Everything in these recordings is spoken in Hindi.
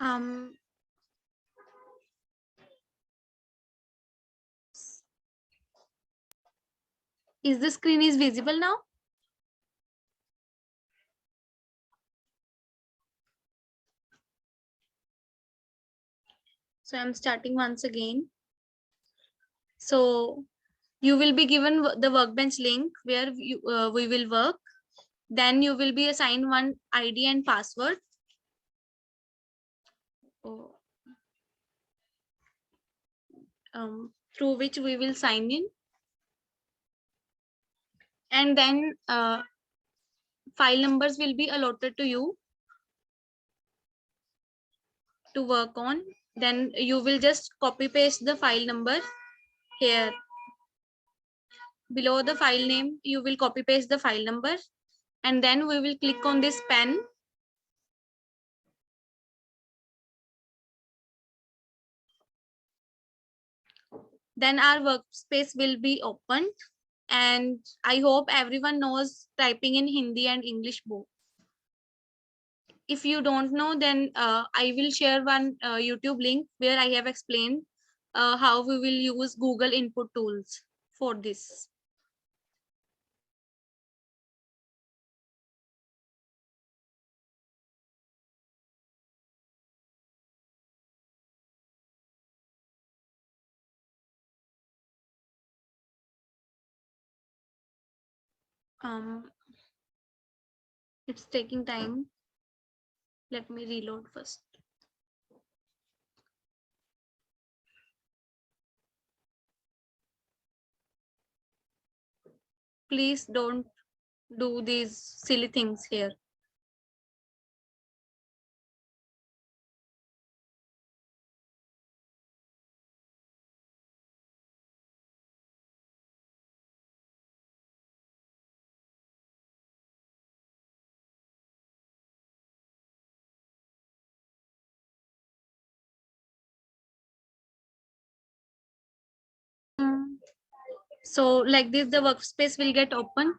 Um, is the screen is visible now? So I'm starting once again. So you will be given the workbench link where we will work. Then you will be assigned one ID and password. Through which we will sign in. And then file numbers will be allotted to you to work on. Then you will just copy paste the file number here. Below the file name, you will copy paste the file number, and then we will click on this pen. Then our workspace will be opened, and I hope everyone knows typing in Hindi and English both. If you don't know, then I will share one YouTube link where I have explained how we will use Google input tools for this. It's taking time. Let me reload first. Please don't do these silly things here. So like this, the workspace will get opened.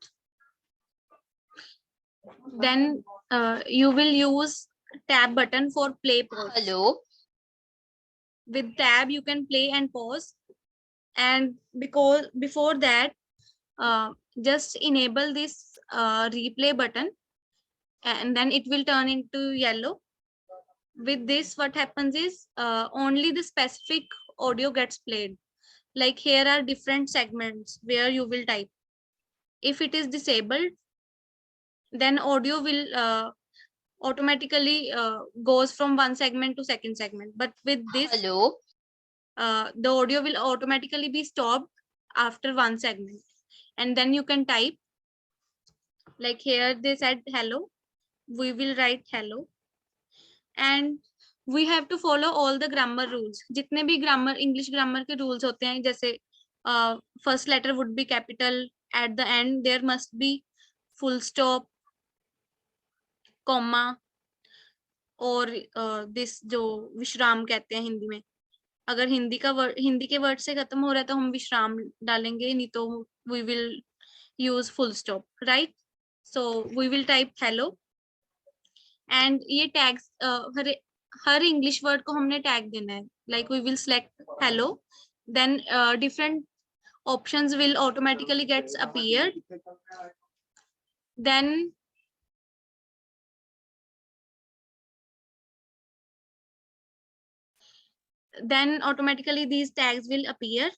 Then you will use tab button for play pause. Hello. With tab, you can play and pause. And because before that, just enable this replay button, and then it will turn into yellow. With this, what happens is only the specific audio gets played. Like here are different segments where you will type. If it is disabled, then audio will automatically goes from one segment to second segment. But with this, Hello. The audio will automatically be stopped after one segment, and then you can type. Like here they said hello, we will write hello, and we have to follow all the grammar rules. जितने भी grammar English grammar के rules होते हैं, जैसे first letter would be capital, at the end there must be full stop, comma, और this जो विश्राम कहते हैं हिंदी में. अगर हिंदी के वर्ड से खत्म हो रहा है तो हम विश्राम डालेंगे, नहीं तो we will use full stop, right? So we will type hello, and ये tags हर इंग्लिश वर्ड को हमने टैग देना है. Like we will select hello, then different options will automatically gets appeared. Then automatically these tags will appear.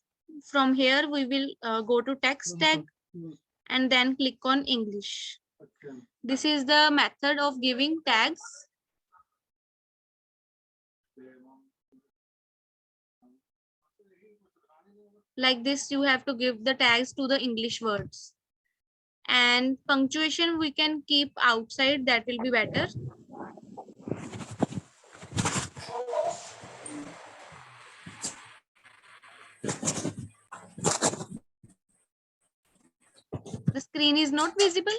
From here we will go to text tag and then click on English. This is the method of giving tags. Like this, you have to give the tags to the English words. And punctuation we can keep outside, that will be better. The screen is not visible.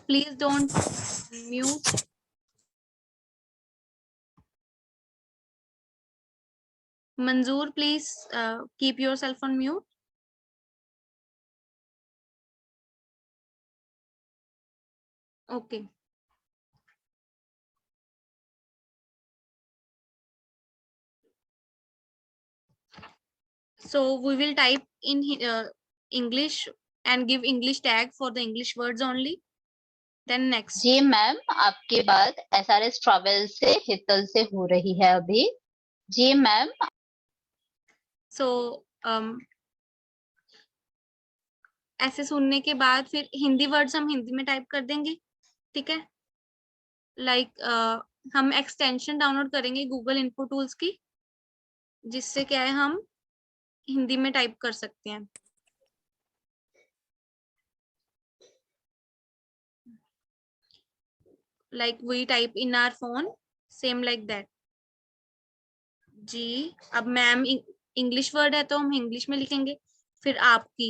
please don't mute. Manzoor, please keep yourself on mute. Okay. So we will type in English and give English tag for the English words only. Then next. Ji ma'am, आपकी बात SRS ट्रैवल से हितल से हो रही है अभी। जी मैम। So ऐसे सुनने के बाद फिर हिंदी वर्ड्स हम हिंदी में टाइप कर देंगे, ठीक है। लाइक हम एक्सटेंशन डाउनलोड करेंगे गूगल इनपुट टूल्स की, जिससे क्या है हम हिंदी में टाइप कर सकते हैं। Like we type in our phone, same like that. जी, अब मैम इंग्लिश वर्ड है तो हम इंग्लिश में लिखेंगे, फिर आपकी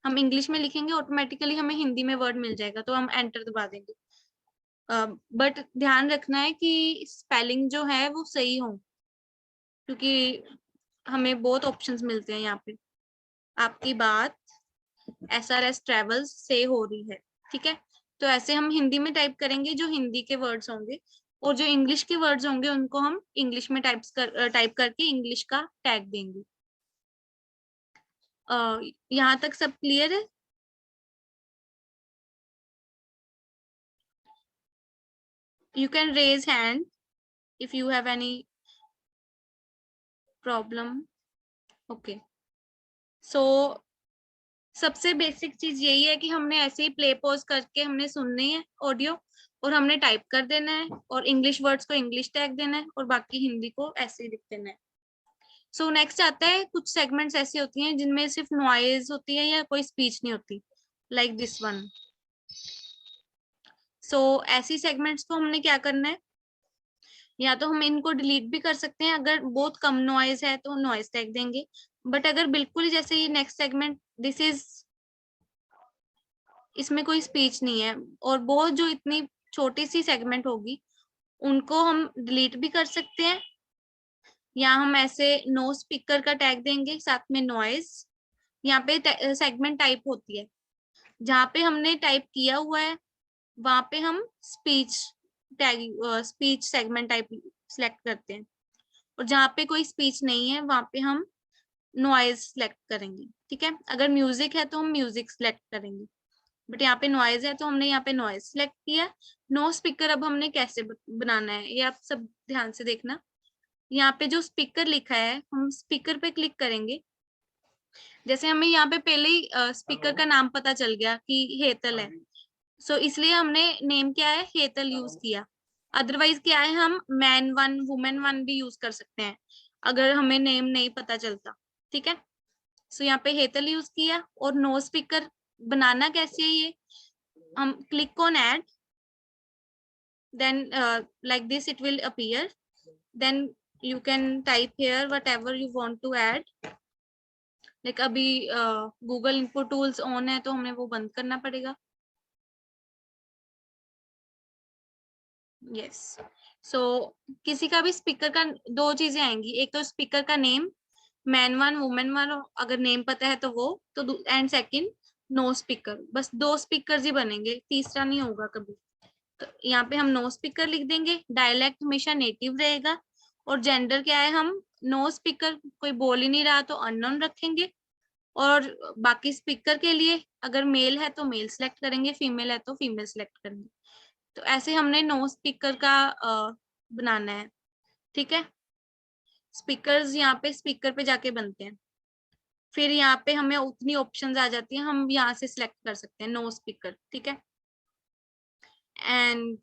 हम इंग्लिश में लिखेंगे, ऑटोमेटिकली हमें हिंदी में वर्ड मिल जाएगा, तो हम एंटर दबा देंगे। बट ध्यान रखना है कि स्पेलिंग जो है वो सही हो, क्योंकि हमें बहुत ऑप्शंस मिलते हैं यहाँ पे। आपकी बात SRS ट्रेवल्स से हो रही है, ठीक है। तो ऐसे हम हिंदी में टाइप करेंगे जो हिंदी के वर्ड्स होंगे, और जो इंग्लिश के वर्ड्स होंगे उनको हम इंग्लिश में टाइप करके इंग्लिश का टैग देंगे। यहाँ तक सब क्लियर है? You can raise hand if you have any problem. Okay. So सबसे बेसिक चीज यही है कि हमने ऐसे ही प्ले पॉज करके हमने सुननी है ऑडियो, और हमने टाइप कर देना है, और इंग्लिश वर्ड्स को इंग्लिश टैग देना है, और बाकी हिंदी को ऐसे ही लिख देना है। सो नेक्स्ट आता है, कुछ सेगमेंट्स ऐसी होती हैं जिनमें सिर्फ नॉइज होती है या कोई स्पीच नहीं होती, लाइक दिस वन। सो ऐसी सेगमेंट्स को हमने क्या करना है, या तो हम इनको डिलीट भी कर सकते हैं, अगर बहुत कम नॉइज है तो नॉइज टैग देंगे। बट अगर बिल्कुल ही जैसे ये नेक्स्ट सेगमेंट दिस इज, इसमें कोई स्पीच नहीं है, और बहुत जो इतनी छोटी सी सेगमेंट होगी उनको हम डिलीट भी कर सकते हैं, या हम ऐसे नो स्पीकर का टैग देंगे साथ में नॉइज। यहाँ पे सेगमेंट टाइप होती है, जहाँ पे हमने टाइप किया हुआ है वहां पे हम speech tag speech segment type select करते हैं, और जहाँ पे कोई स्पीच नहीं है वहां पे हम नॉइज सिलेक्ट करेंगे, ठीक है। अगर म्यूजिक है तो हम म्यूजिक सिलेक्ट करेंगे, बट यहाँ पे नॉइज है तो हमने यहाँ पे नॉइज सिलेक्ट किया। नो स्पीकर अब हमने कैसे बनाना है ये आप सब ध्यान से देखना। यहाँ पे जो स्पीकर लिखा है हम स्पीकर पे क्लिक करेंगे। जैसे हमें यहाँ पे पहले ही स्पीकर का नाम पता चल गया कि हेतल है, सो इसलिए हमने नेम क्या है हेतल यूज किया। अदरवाइज क्या है हम मैन वन वुमेन वन भी यूज कर सकते हैं अगर हमें नेम नहीं पता चलता, ठीक है। सो यहाँ पे हेतल यूज किया। और नो स्पीकर बनाना कैसे है ये, हम click on add, then like this it will appear, then you can type here whatever you want to add। like अभी गूगल इनपुट टूल्स ऑन है तो हमें वो बंद करना पड़ेगा। यस। सो किसी का भी स्पीकर का दो चीजें आएंगी, एक तो स्पीकर का name man one women one, अगर नेम पता है तो वो तो, एंड सेकंड नो स्पीकर, बस दो स्पीकर ही बनेंगे, तीसरा नहीं होगा कभी। तो यहाँ पे हम नो स्पीकर लिख देंगे। डायलेक्ट हमेशा नेटिव रहेगा, और जेंडर क्या है हम नो स्पीकर कोई बोल ही नहीं रहा तो अननोन रखेंगे, और बाकी स्पीकर के लिए अगर मेल है तो मेल सिलेक्ट करेंगे, फीमेल है तो फीमेल सिलेक्ट करेंगे। तो ऐसे हमने नो स्पीकर का बनाना है, ठीक है। स्पीकर्स यहाँ पे स्पीकर पे जाके बनते हैं, फिर यहाँ पे हमें उतनी ऑप्शंस आ जाती हैं, हम यहाँ से सिलेक्ट कर सकते हैं नो स्पीकर, ठीक है। And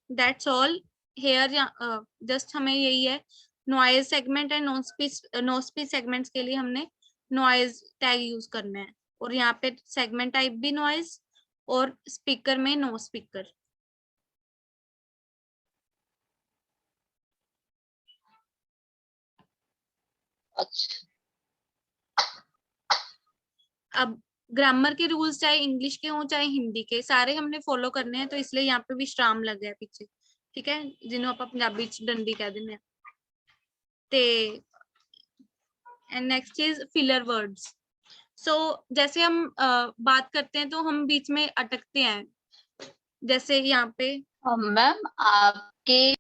that's all here. Just हमें यही है, noise segment and no speech segments के लिए हमने नॉइज टैग यूज करना है, और यहाँ पे सेगमेंट टाइप भी नॉइज, और स्पीकर में नो स्पीकर। अच्छा। अब ग्रामर के रूल्स चाहे इंग्लिश के हों चाहे हिंदी के, सारे हमने फॉलो करने हैं, तो इसलिए यहाँ पे विश्राम लग गया पीछे, ठीक है, जिन्हों आप पंजाबी च डंडी कह देने हैं। ते and next is filler words. So जैसे हम बात करते हैं तो हम बीच में अटकते हैं, जैसे यहाँ पे मैम आपकी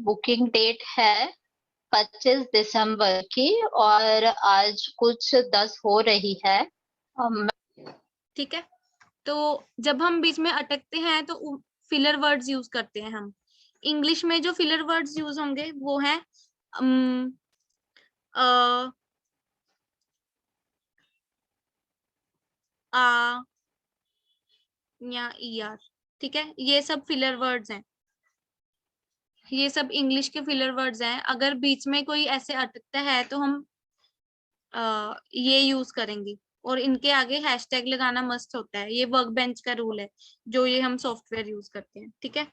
बुकिंग डेट है 25 दिसंबर की और आज कुछ 10 हो रही है। ठीक है, तो जब हम बीच में अटकते हैं तो फिलर वर्ड्स यूज करते हैं हम। इंग्लिश में जो फिलर वर्ड्स यूज होंगे वो है अ, आ या ईआर, ठीक है, ये सब फिलर वर्ड्स हैं, ये सब इंग्लिश के फिलर वर्ड्स हैं। अगर बीच में कोई ऐसे अटकता है तो हम ये यूज करेंगे, और इनके आगे हैशटैग लगाना मस्ट होता है, ये वर्क बेंच का रूल है जो ये हम सॉफ्टवेयर यूज करते हैं, ठीक है।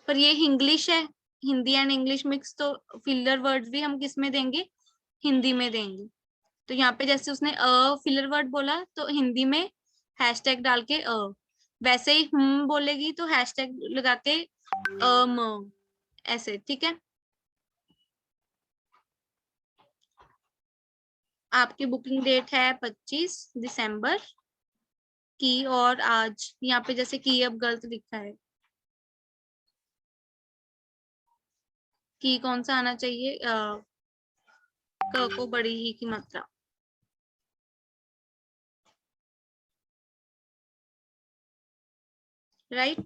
पर ये इंग्लिश है, हिंदी एंड इंग्लिश मिक्स, तो फिलर वर्ड्स भी हम किस में देंगे, हिंदी में देंगे। तो यहाँ पे जैसे उसने फिलर वर्ड बोला तो हिंदी में हैशटैग डाल के वैसे ही बोलेगी तो हैशटैग लगा के म, ऐसे, ठीक है। आपकी बुकिंग डेट है 25 दिसंबर की, और आज यहाँ पे जैसे की अब गलत लिखा है, की कौन सा आना चाहिए, क को बड़ी ही की मात्रा। Right,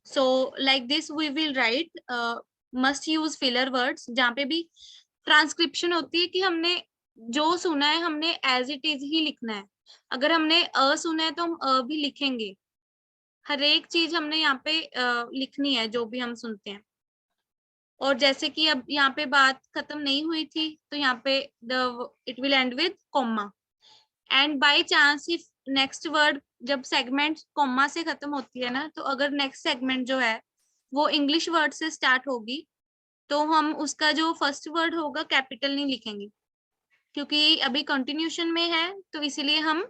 so like this we will right must use filler words, जहाँ पे भी ट्रांसक्रिप्शन होती है कि हमने जो सुना है हमने एज इट इज ही लिखना है। अगर हमने सुना है तो हम भी लिखेंगे, हर एक चीज हमने यहाँ पे लिखनी है जो भी हम सुनते हैं। और जैसे कि अब यहाँ पे बात खत्म नहीं हुई थी तो यहाँ पे the it will and with comma, and by chance if next word जब सेगमेंट कॉमा से खत्म होती है ना, तो अगर नेक्स्ट सेगमेंट जो है वो इंग्लिश वर्ड से स्टार्ट होगी तो हम उसका जो फर्स्ट वर्ड होगा कैपिटल नहीं लिखेंगे, क्योंकि अभी कंटिन्यूशन में है, तो इसीलिए हम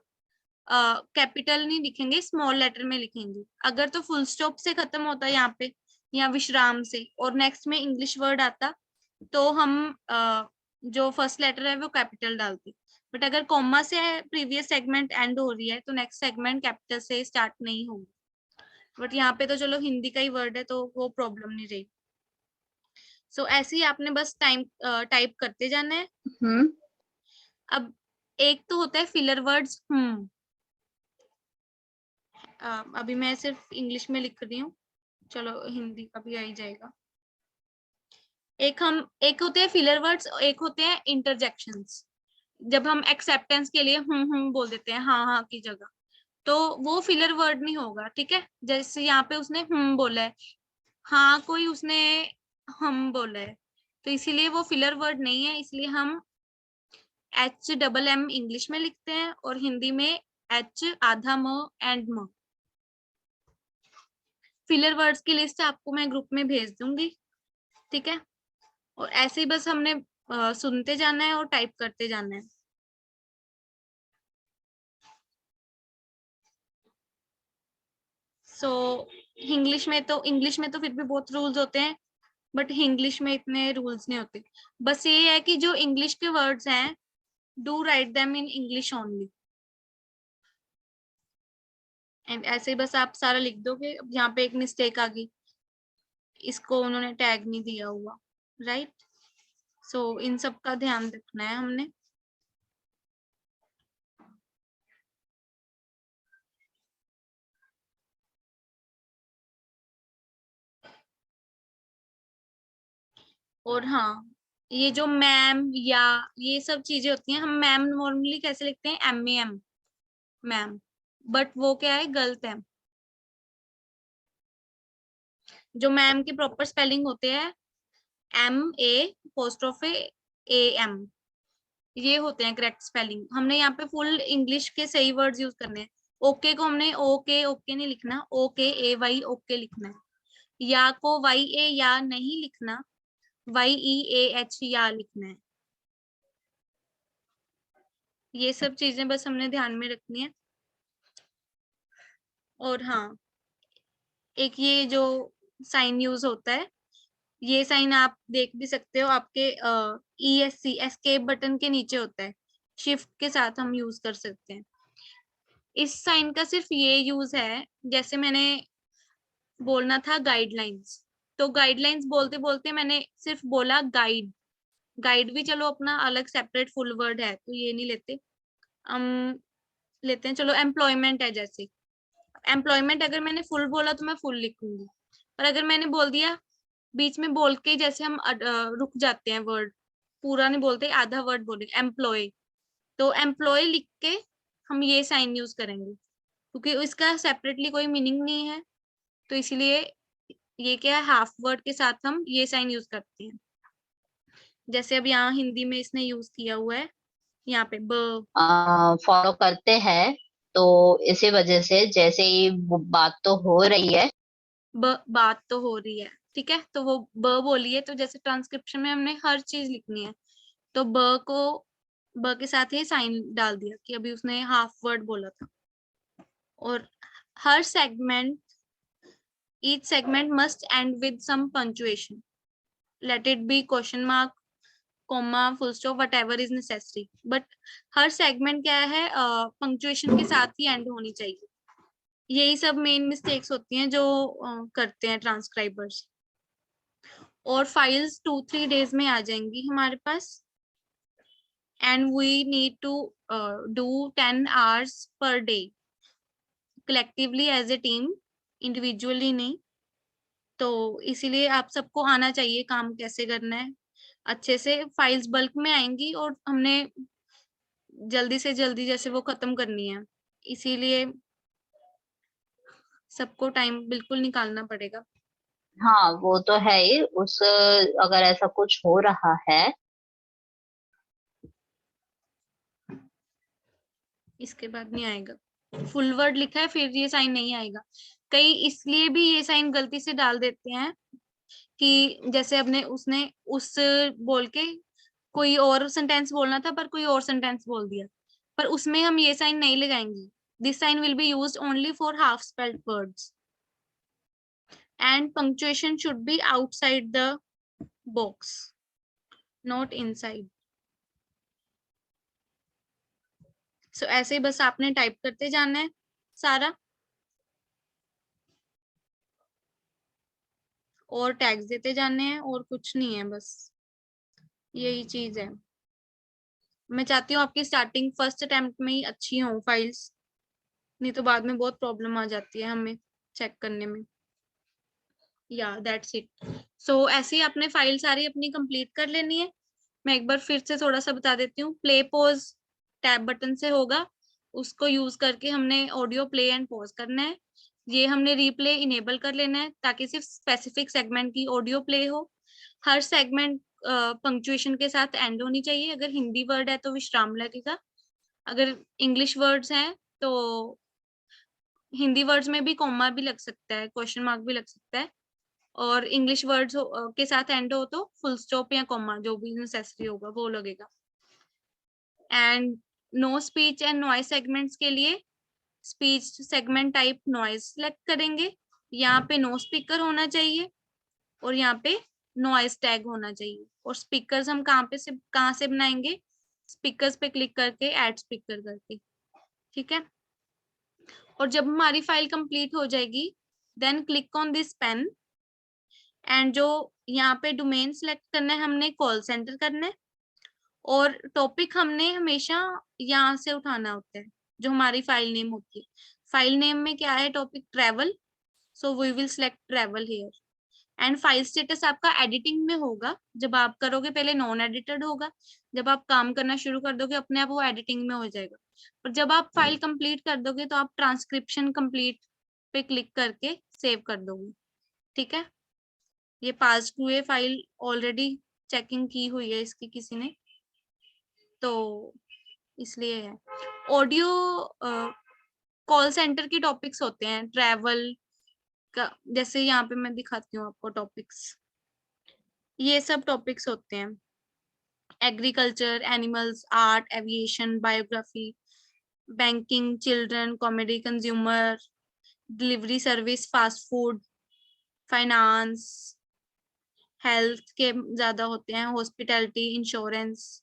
कैपिटल नहीं लिखेंगे, स्मॉल लेटर में लिखेंगे। अगर तो फुल स्टॉप से खत्म होता है यहाँ पे या विश्राम से और नेक्स्ट में इंग्लिश वर्ड आता, तो हम जो फर्स्ट लेटर है वो कैपिटल डालते। बट अगर कॉमा से प्रीवियस सेगमेंट एंड हो रही है तो नेक्स्ट सेगमेंट कैपिटल से स्टार्ट नहीं होगी। बट यहाँ पे तो चलो हिंदी का ही वर्ड है तो वो प्रॉब्लम नहीं रही। सो ऐसे ही आपने बस टाइप करते जाना है। हम्म अब एक तो होता है फिलर वर्ड्स अभी मैं सिर्फ इंग्लिश में लिख रही हूँ, चलो हिंदी का भी आ ही जाएगा। एक होते हैं फिलर वर्ड्स, एक होते हैं इंटरजेक्शंस, जब हम एक्सेप्टेंस के लिए बोल देते हैं हाँ हाँ की जगह, तो वो फिलर वर्ड नहीं होगा, ठीक है। जैसे यहाँ पे उसने बोला है, हाँ कोई उसने हम बोला है, तो इसीलिए वो फिलर वर्ड नहीं है, इसलिए हम HMM इंग्लिश में लिखते हैं और हिंदी में H आधा म एंड म। फिलर वर्ड्स की लिस्ट आपको मैं ग्रुप में भेज दूंगी, ठीक है। और ऐसे ही बस हमने सुनते जाना है और टाइप करते जाना है। सो इंग्लिश में तो फिर भी बहुत रूल्स होते हैं, बट इंग्लिश में इतने रूल्स नहीं होते। बस ये है कि जो इंग्लिश के वर्ड्स हैं do write them in English only, and ऐसे ही बस आप सारा लिख दोगे। अब यहाँ पे एक मिस्टेक आ गई, इसको उन्होंने टैग नहीं दिया हुआ, राइट। सो इन सब का ध्यान रखना है हमने। और हाँ, ये जो मैम या ये सब चीजें होती हैं, हम मैम नॉर्मली कैसे लिखते हैं, MEM, मैम, बट वो क्या है, गलत है। जो मैम की प्रॉपर स्पेलिंग होते हैं MA', ये होते हैं करेक्ट स्पेलिंग। हमने यहाँ पे फुल इंग्लिश के सही वर्ड्स यूज करने हैं। ओके को हमने ओके नहीं लिखना, OKAY ओके लिखना है। या को YA या नहीं लिखना, YEAH या लिखना है। ये सब चीजें बस हमने ध्यान में रखनी है। और हाँ, एक ये जो साइन यूज होता है, ये साइन आप देख भी सकते हो, आपके ESC एस्केप बटन के नीचे होता है, शिफ्ट के साथ हम यूज कर सकते हैं। इस साइन का सिर्फ ये यूज है, जैसे मैंने बोलना था गाइडलाइंस, तो गाइडलाइंस बोलते बोलते मैंने सिर्फ बोला गाइड। गाइड भी चलो अपना अलग सेपरेट फुल वर्ड है, तो ये नहीं लेते हम। लेते हैं चलो एम्प्लॉयमेंट है, जैसे एम्प्लॉयमेंट अगर मैंने फुल बोला तो मैं फुल लिखूंगी, पर अगर मैंने बोल दिया बीच में बोल के, जैसे हम रुक जाते हैं वर्ड, पूरा नहीं बोलते, आधा वर्ड बोले एम्प्लॉय, तो एम्प्लॉय लिख के हम ये साइन यूज करेंगे, क्योंकि इसका सेपरेटली कोई मीनिंग नहीं है, तो इसीलिए ये क्या है, हाफ वर्ड के साथ हम ये साइन यूज करते हैं। जैसे अब यहाँ हिंदी में इसने यूज किया हुआ है, यहाँ पे ब, फॉलो करते हैं, तो इसी वजह से जैसे ही बात तो हो रही है। बात तो हो रही है, ठीक है, तो वो ब बोलिए, तो जैसे ट्रांसक्रिप्शन में हमने हर चीज लिखनी है, तो ब के साथ ही साइन डाल दिया कि अभी उसने हाफ वर्ड बोला था। और हर segment, each segment must end with some punctuation, let it be question mark, comma, full stop, whatever is necessary, but हर सेगमेंट क्या है, पंक्चुएशन के साथ ही एंड होनी चाहिए। यही सब मेन मिस्टेक्स होती हैं जो करते हैं ट्रांसक्राइबर्स। और फाइल्स 2-3 डेज में आ जाएंगी हमारे पास, and we need to do 10 hours per day, collectively as a team, individually नहीं। तो इसीलिए आप सबको आना चाहिए काम कैसे करना है अच्छे से। फाइल्स बल्क में आएंगी और हमने जल्दी से जल्दी जैसे वो खत्म करनी है, इसीलिए सबको टाइम बिल्कुल निकालना पड़ेगा। हाँ, वो तो है ही। उस अगर ऐसा कुछ हो रहा है। इसके बाद नहीं आएगा, फुल वर्ड लिखा है फिर ये साइन नहीं आएगा। कई इसलिए भी ये साइन गलती से डाल देते हैं कि जैसे अपने उसने उस बोल के कोई और सेंटेंस बोलना था, पर कोई और सेंटेंस बोल दिया, पर उसमें हम ये साइन नहीं लगाएंगे। This sign will be used only for half spelled words, and punctuation should be outside the box, not inside. So ऐसे ही बस आपने टाइप करते जाना है सारा, और टैग्स देते जाने हैं, और कुछ नहीं है, बस यही चीज है। मैं चाहती हूँ आपकी स्टार्टिंग फर्स्ट अटेम्प्ट में ही अच्छी हो फाइल्स, नहीं तो बाद में बहुत प्रॉब्लम आ जाती है हमें चेक करने में। या दैट्स इट। सो ऐसे ही आपने फाइल सारी अपनी कंप्लीट कर लेनी है। मैं एक बार फिर से थोड़ा सा बता देती हूँ। प्ले पॉज टैब बटन से होगा, उसको यूज करके हमने ऑडियो प्ले एंड पॉज करना है। ये हमने रिप्ले इनेबल कर लेना है ताकि सिर्फ स्पेसिफिक सेगमेंट की ऑडियो प्ले हो। हर सेगमेंट पंक्चुएशन के साथ एंड होनी चाहिए। अगर हिंदी वर्ड है तो विश्राम लगेगा, अगर इंग्लिश वर्ड्स हैं तो हिंदी वर्ड्स में भी कॉमा भी लग सकता है, क्वेश्चन मार्क भी लग सकता है, और इंग्लिश वर्ड्स के साथ एंड हो तो फुल स्टॉप या कॉमा जो भी नेसेसरी होगा वो लगेगा। And no speech and noise segments के लिए speech segment type noise select करेंगे। यहाँ पे नो स्पीकर होना चाहिए, और यहाँ पे नॉइज टैग होना चाहिए। और स्पीकर्स हम कहाँ से बनाएंगे, स्पीकर्स पे क्लिक करके ऐड स्पीकर करके, ठीक है। और जब हमारी फाइल कंप्लीट हो जाएगी, then click on this pen, and जो यहाँ पे डोमेन सेलेक्ट करना है हमने कॉल सेंटर करना है, और टॉपिक हमने हमेशा यहाँ से उठाना होता है जो हमारी फाइल नेम होती है। फाइल नेम में क्या है, topic travel, so we will select travel here. And file status आपका एडिटिंग में होगा, जब आप करोगे पहले नॉन एडिटेड होगा, जब आप काम करना शुरू कर दोगे अपने आप वो एडिटिंग में हो जाएगा। और जब आप फाइल कंप्लीट कर दोगे तो आप ट्रांसक्रिप्शन कंप्लीट पे क्लिक करके सेव कर दोगे, ठीक है। ये पास हुए फाइल ऑलरेडी चेकिंग की हुई है इसकी किसी ने, तो इसलिए है। ऑडियो कॉल सेंटर की टॉपिक्स होते हैं ट्रैवल का, जैसे यहाँ पे मैं दिखाती हूँ आपको टॉपिक्स, ये सब टॉपिक्स होते हैं। Agriculture, animals, art, aviation, biography, banking, children, comedy, consumer, delivery service, fast food, finance, health के ज्यादा होते हैं, हॉस्पिटैलिटी, इंश्योरेंस,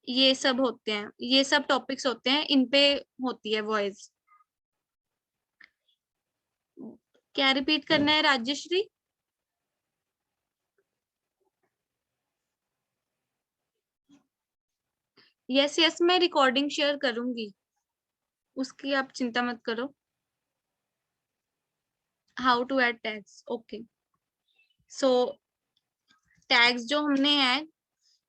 ये सब होते हैं, ये सब टॉपिक्स होते हैं, इन पे होती है वॉइस। क्या रिपीट करना है राजश्री? यस यस, मैं रिकॉर्डिंग शेयर करूंगी, उसकी आप चिंता मत करो। How to add tags, okay. So tags जो हमने है,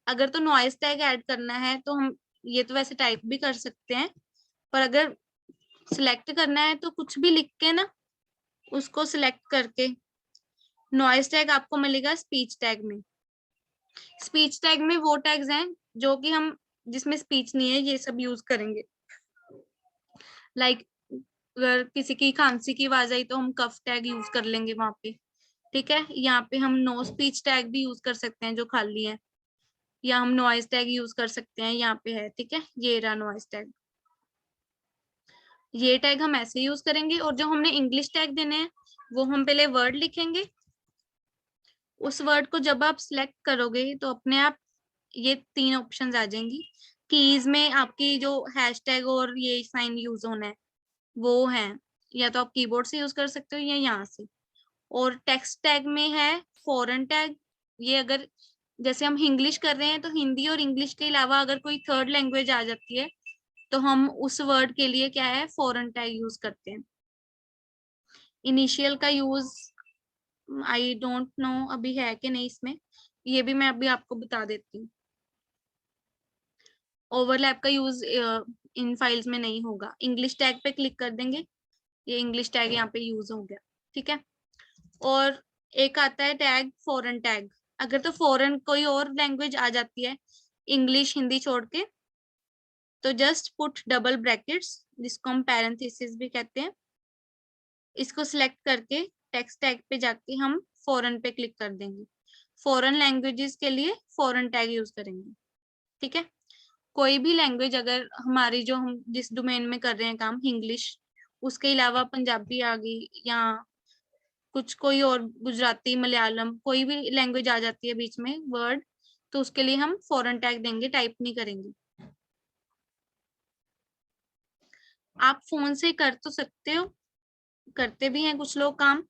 अगर तो नॉइस टैग ऐड करना है तो हम ये तो वैसे टाइप भी कर सकते हैं, पर अगर सिलेक्ट करना है तो कुछ भी लिख के ना, उसको सिलेक्ट करके नॉइस टैग आपको मिलेगा स्पीच टैग में। स्पीच टैग में वो टैग्स हैं जो कि हम, जिसमें स्पीच नहीं है, ये सब यूज करेंगे। लाइक अगर किसी की खांसी की आवाज आई तो हम कफ टैग यूज कर लेंगे वहां पे। ठीक है, यहाँ पे हम नो स्पीच टैग भी यूज कर सकते हैं जो खाली है, या हम नॉइस टैग यूज कर सकते हैं, यहाँ पे है। ठीक है, ये रहा नॉइस टैग। ये टैग हम ऐसे यूज करेंगे, और जो हमने इंग्लिश टैग देने हैं वो हम पहले वर्ड लिखेंगे। उस वर्ड को जब आप सिलेक्ट करोगे तो अपने आप ये 3 ऑप्शंस आ जाएंगी। कीज में आपकी जो हैशटैग और ये साइन यूज होना है वो है, या तो आप कीबोर्ड से यूज कर सकते हो या यहाँ से। और टेक्स्ट टैग में है फॉरेन टैग। ये अगर जैसे हम इंग्लिश कर रहे हैं तो हिंदी और इंग्लिश के अलावा अगर कोई थर्ड लैंग्वेज आ जाती है तो हम उस वर्ड के लिए क्या है, फॉरेन टैग यूज करते हैं। इनिशियल का यूज आई डोंट नो अभी है कि नहीं इसमें, ये भी मैं अभी आपको बता देती हूँ। ओवरलैप का यूज इन फाइल्स में नहीं होगा। इंग्लिश टैग पे क्लिक कर देंगे, ये इंग्लिश टैग यहाँ पे यूज हो गया। ठीक है, और एक आता है टैग फॉरेन टैग। अगर तो फॉरेन कोई और लैंग्वेज आ जाती है इंग्लिश हिंदी छोड़ के, तो जस्ट पुट डबल ब्रैकेट्स, जिसको हम पैरेंथेसिस भी कहते हैं, इसको सिलेक्ट करके टेक्स्ट टैग पे जाके हम फॉरेन पे क्लिक कर देंगे। फॉरेन लैंग्वेजेस के लिए फॉरेन टैग यूज करेंगे। ठीक है, कोई भी लैंग्वेज अगर हमारी, जो हम जिस डोमेन में कर रहे हैं काम, इंग्लिश, उसके अलावा पंजाबी आ गई, या कुछ कोई और, गुजराती, मलयालम, कोई भी लैंग्वेज आ जाती है बीच में वर्ड, तो उसके लिए हम फॉरेन टैग देंगे, टाइप नहीं करेंगे। आप फोन से कर तो सकते हो, करते भी हैं कुछ लोग काम,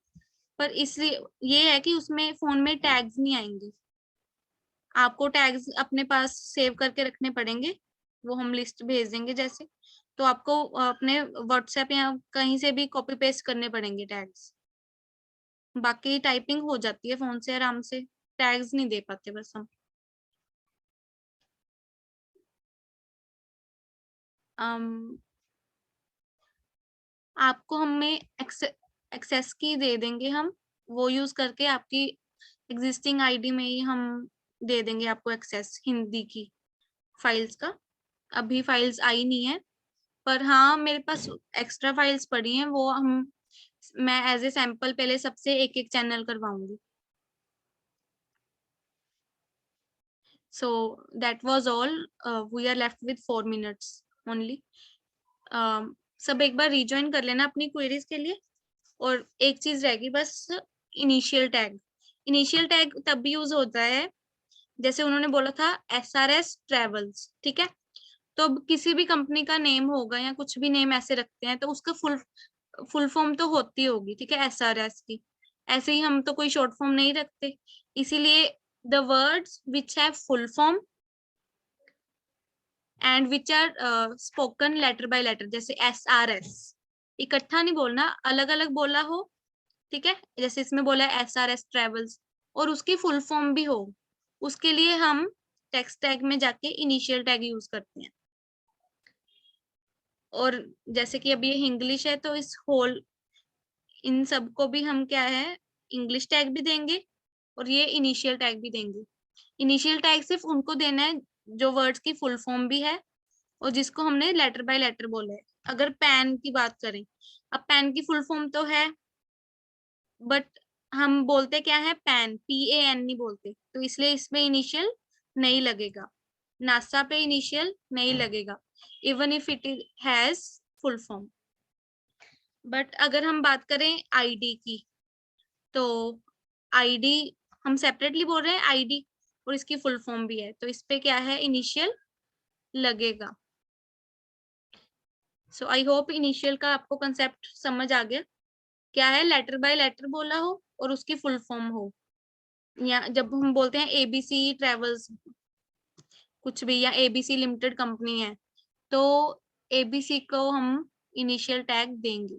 पर इसलिए ये है कि उसमें फोन में टैग्स नहीं आएंगे। आपको टैग्स अपने पास सेव करके रखने पड़ेंगे, वो हम लिस्ट भेज देंगे जैसे, तो आपको अपने व्हाट्सएप या कहीं से भी कॉपी पेस्ट करने पड़ेंगे टैग्स। बाकी टाइपिंग हो जाती है फोन से आराम से, टैग्स नहीं दे पाते बस हम। अम, आपको हमें एक्सेस की दे देंगे हम, वो यूज करके आपकी एग्जिस्टिंग आईडी में ही हम दे देंगे आपको एक्सेस हिंदी की फाइल्स का। अभी फाइल्स आई नहीं है, पर हाँ मेरे पास एक्स्ट्रा फाइल्स पड़ी हैं, वो हम, मैं एज ए सैंपल पहले सबसे एक एक चैनल करवाऊंगी। So that was all, we are left with 4 minutes only. सब एक बार रिज्वाइन कर लेना अपनी क्वेरीज के लिए। और एक चीज रहेगी बस, इनिशियल टैग। इनिशियल टैग तब यूज होता है जैसे उन्होंने बोला था SRS ट्रेवल्स। ठीक है, तो अब किसी भी कंपनी का नेम होगा या कुछ भी नेम ऐसे रखते हैं तो उसका फुल फुल फॉर्म तो होती होगी। ठीक है, SRS की। ऐसे ही हम तो कोई शॉर्ट फॉर्म नहीं रखते, इसीलिए the words which have full form and which are spoken letter by letter, जैसे SRS, इकट्ठा नहीं बोलना, अलग अलग बोला हो। ठीक है, जैसे इसमें बोला है SRS ट्रेवल्स, और उसकी फुल फॉर्म भी हो, उसके लिए हम टेक्स्ट टैग में जाके इनिशियल टैग यूज करते हैं। और जैसे कि अभी ये इंग्लिश है तो इस होल, इन सबको भी हम क्या है, इंग्लिश टैग भी देंगे और ये इनिशियल टैग भी देंगे। इनिशियल टैग सिर्फ उनको देना है जो वर्ड्स की फुल फॉर्म भी है और जिसको हमने लेटर बाय लेटर बोला है। अगर पैन की बात करें, अब पैन की फुल फॉर्म तो है, बट हम बोलते क्या है, PAN नहीं बोलते, तो इसलिए इसमें इनिशियल नहीं लगेगा। नासा पे इनिशियल नहीं लगेगा, even if it has full form. But अगर हम बात करें आईडी की, तो आईडी हम सेपरेटली बोल रहे हैं, आईडी और इसकी फुल फॉर्म भी है, तो इस पे क्या है, इनिशियल लगेगा। सो आई होप इनिशियल का आपको कंसेप्ट समझ आ गया। क्या है, लेटर बाय लेटर बोला हो और उसकी फुल फॉर्म हो, या जब हम बोलते हैं एबीसी ट्रेवल्स कुछ भी, या एबीसी लिमिटेड कंपनी है, तो एबीसी को हम इनिशियल टैग देंगे।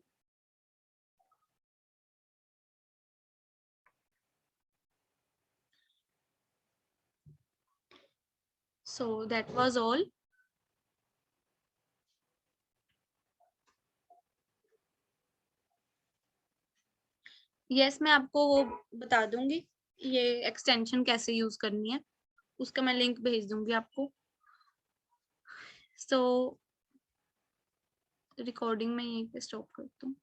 सो दैट वाज ऑल। यस, मैं आपको वो बता दूंगी, ये एक्सटेंशन कैसे यूज करनी है, उसका मैं लिंक भेज दूंगी आपको। सो रिकॉर्डिंग में यहीं पे स्टॉप करता हूँ।